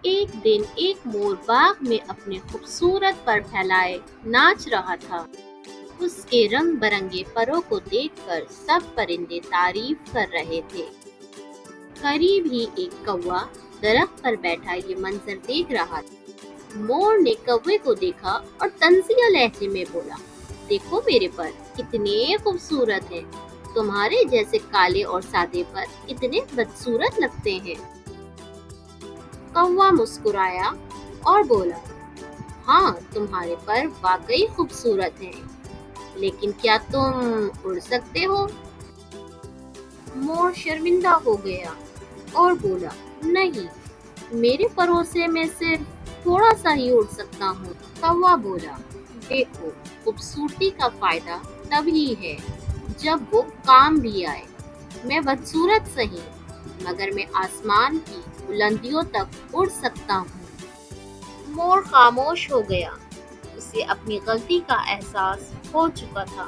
ایک دن ایک مور باغ میں اپنے خوبصورت پر پھیلائے ناچ رہا تھا۔ اس کے رنگ برنگے پروں کو دیکھ کر سب پرندے تعریف کر رہے تھے۔ قریب ہی ایک کوا درخت پر بیٹھا یہ منظر دیکھ رہا تھا۔ مور نے کوے کو دیکھا اور طنزیہ لہجے میں بولا، دیکھو میرے پر کتنے خوبصورت ہیں، تمہارے جیسے کالے اور سادے پر اتنے بدصورت لگتے ہیں۔ کوا مسکرایا اور بولا، ہاں تمہارے پر واقعی خوبصورت ہیں، لیکن کیا تم اڑ سکتے ہو؟ مور شرمندہ ہو گیا اور بولا، نہیں، میرے پروں سے میں صرف تھوڑا سا ہی اڑ سکتا ہوں۔ کوا بولا، دیکھو، خوبصورتی کا فائدہ تبھی ہے جب وہ کام بھی آئے۔ میں بدصورت سہی، مگر میں آسمان کی بلندیوں تک اڑ سکتا ہوں۔ مور خاموش ہو گیا، اسے اپنی غلطی کا احساس ہو چکا تھا۔